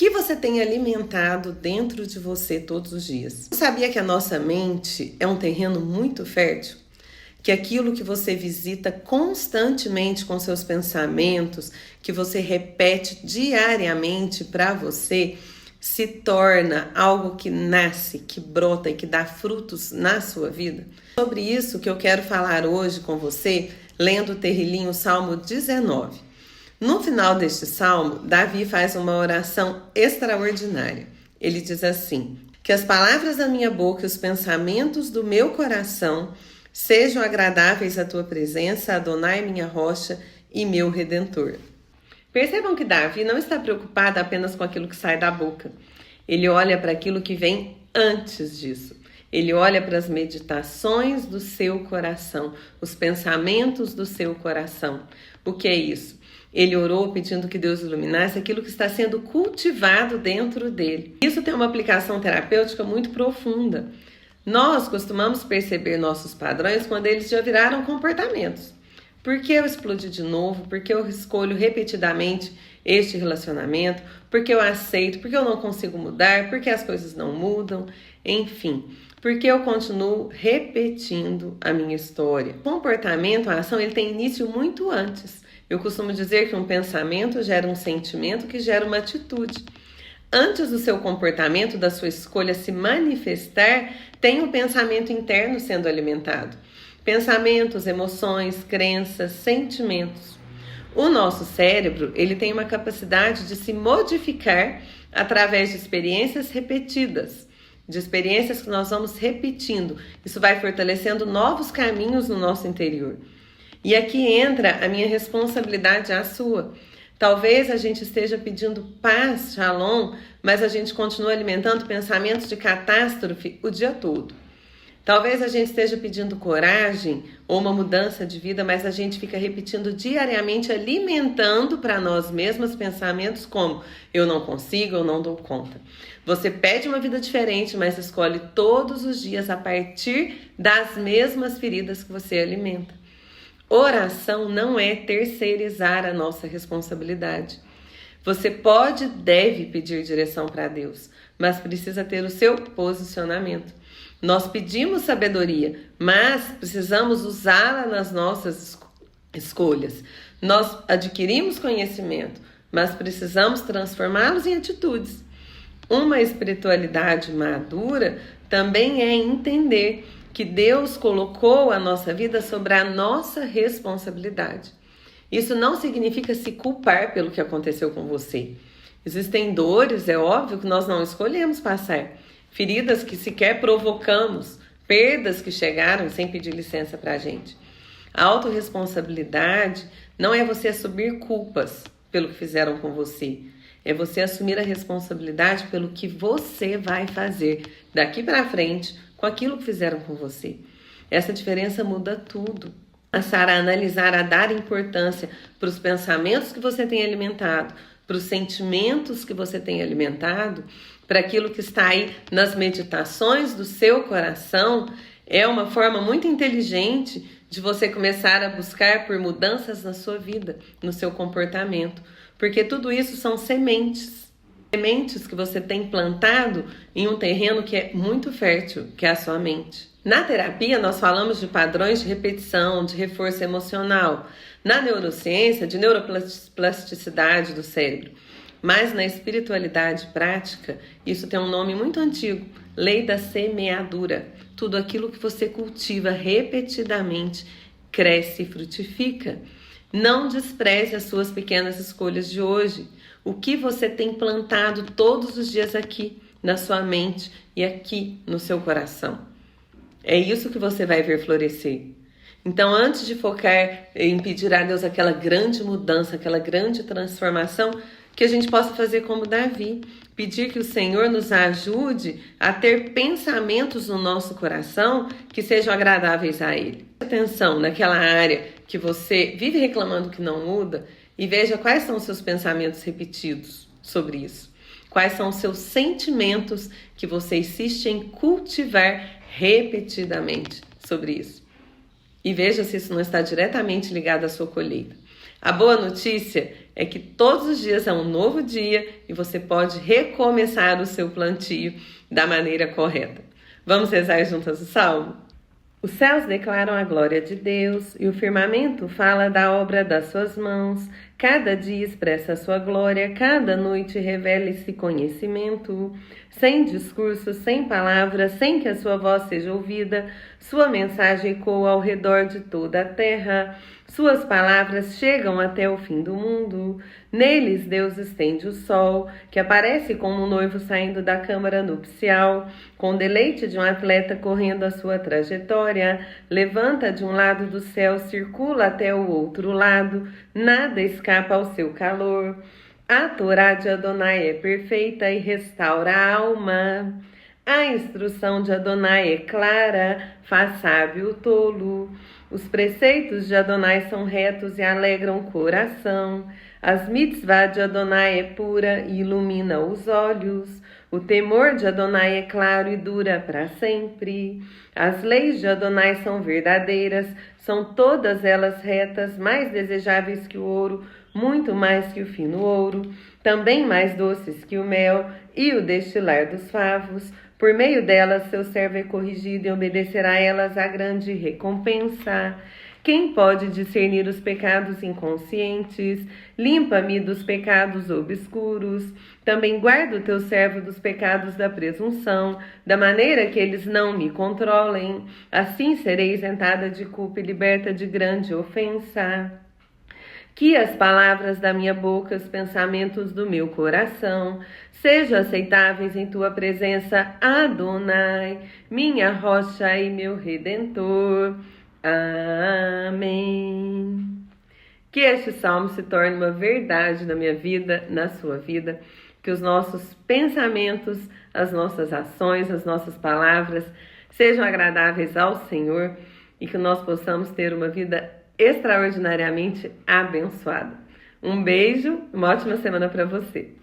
que você tem alimentado dentro de você todos os dias? Você sabia que a nossa mente é um terreno muito fértil? Que aquilo que você visita constantemente com seus pensamentos, que você repete diariamente para você, se torna algo que nasce, que brota e que dá frutos na sua vida? Sobre isso que eu quero falar hoje com você, lendo o terrilinho Salmo 19. No final deste salmo, Davi faz uma oração extraordinária. Ele diz assim: que as palavras da minha boca e os pensamentos do meu coração sejam agradáveis à tua presença, Adonai, minha rocha e meu redentor. Percebam que Davi não está preocupado apenas com aquilo que sai da boca. Ele olha para aquilo que vem antes disso. Ele olha para as meditações do seu coração, os pensamentos do seu coração. O que é isso? Ele orou pedindo que Deus iluminasse aquilo que está sendo cultivado dentro dele. Isso tem uma aplicação terapêutica muito profunda. Nós costumamos perceber nossos padrões quando eles já viraram comportamentos. Por que eu explodi de novo? Por que eu escolho repetidamente este relacionamento? Por que eu aceito? Por que eu não consigo mudar? Por que as coisas não mudam? Enfim, porque eu continuo repetindo a minha história. O comportamento, a ação, ele tem início muito antes. Eu costumo dizer que um pensamento gera um sentimento que gera uma atitude. Antes do seu comportamento, da sua escolha se manifestar, tem um pensamento interno sendo alimentado. Pensamentos, emoções, crenças, sentimentos. O nosso cérebro, ele tem uma capacidade de se modificar através de experiências repetidas, de experiências que nós vamos repetindo. Isso vai fortalecendo novos caminhos no nosso interior. E aqui entra a minha responsabilidade, a sua. Talvez a gente esteja pedindo paz, shalom, mas a gente continua alimentando pensamentos de catástrofe o dia todo. Talvez a gente esteja pedindo coragem ou uma mudança de vida, mas a gente fica repetindo diariamente, alimentando para nós mesmos pensamentos como eu não consigo, eu não dou conta. Você pede uma vida diferente, mas escolhe todos os dias a partir das mesmas feridas que você alimenta. Oração não é terceirizar a nossa responsabilidade. Você pode e deve pedir direção para Deus, mas precisa ter o seu posicionamento. Nós pedimos sabedoria, mas precisamos usá-la nas nossas escolhas. Nós adquirimos conhecimento, mas precisamos transformá-los em atitudes. Uma espiritualidade madura também é entender que Deus colocou a nossa vida sobre a nossa responsabilidade. Isso não significa se culpar pelo que aconteceu com você. Existem dores, é óbvio, que nós não escolhemos passar. Feridas que sequer provocamos, perdas que chegaram sem pedir licença para a gente. A autorresponsabilidade não é você assumir culpas pelo que fizeram com você. É você assumir a responsabilidade pelo que você vai fazer daqui para frente com aquilo que fizeram com você. Essa diferença muda tudo. Passar a analisar, a dar importância para os pensamentos que você tem alimentado, para os sentimentos que você tem alimentado, para aquilo que está aí nas meditações do seu coração, é uma forma muito inteligente de você começar a buscar por mudanças na sua vida, no seu comportamento. Porque tudo isso são sementes. Sementes que você tem plantado em um terreno que é muito fértil, que é a sua mente. Na terapia, nós falamos de padrões de repetição, de reforço emocional. Na neurociência, de neuroplasticidade do cérebro. Mas na espiritualidade prática, isso tem um nome muito antigo, lei da semeadura. Tudo aquilo que você cultiva repetidamente cresce e frutifica. Não despreze as suas pequenas escolhas de hoje. O que você tem plantado todos os dias aqui na sua mente e aqui no seu coração. É isso que você vai ver florescer. Então, antes de focar em pedir a Deus aquela grande mudança, aquela grande transformação, que a gente possa fazer como Davi, pedir que o Senhor nos ajude a ter pensamentos no nosso coração que sejam agradáveis a Ele. Atenção naquela área que você vive reclamando que não muda e veja quais são os seus pensamentos repetidos sobre isso. Quais são os seus sentimentos que você insiste em cultivar repetidamente sobre isso. E veja se isso não está diretamente ligado à sua colheita. A boa notícia é que todos os dias é um novo dia e você pode recomeçar o seu plantio da maneira correta. Vamos rezar juntas o salmo? Os céus declaram a glória de Deus e o firmamento fala da obra das suas mãos. Cada dia expressa a sua glória, cada noite revela esse conhecimento. Sem discurso, sem palavras, sem que a sua voz seja ouvida, sua mensagem ecoa ao redor de toda a terra. Suas palavras chegam até o fim do mundo. Neles Deus estende o sol, que aparece como um noivo saindo da câmara nupcial, com o deleite de um atleta correndo a sua trajetória. Levanta de um lado do céu, circula até o outro lado, nada escapa ao seu calor. A Torá de Adonai é perfeita e restaura a alma. A instrução de Adonai é clara, faz sábio o tolo. Os preceitos de Adonai são retos e alegram o coração. As mitzvah de Adonai é pura e ilumina os olhos. O temor de Adonai é claro e dura para sempre. As leis de Adonai são verdadeiras, são todas elas retas, mais desejáveis que o ouro, muito mais que o fino ouro, também mais doces que o mel e o destilar dos favos. Por meio delas, seu servo é corrigido e obedecerá a elas a grande recompensa. Quem pode discernir os pecados inconscientes? Limpa-me dos pecados obscuros. Também guarda o teu servo dos pecados da presunção, da maneira que eles não me controlem. Assim serei isentada de culpa e liberta de grande ofensa. Que as palavras da minha boca, os pensamentos do meu coração, sejam aceitáveis em tua presença, Adonai, minha rocha e meu redentor. Amém. Que este salmo se torne uma verdade na minha vida, na sua vida, que os nossos pensamentos, as nossas ações, as nossas palavras sejam agradáveis ao Senhor e que nós possamos ter uma vida extraordinariamente abençoada. Um beijo, uma ótima semana para você.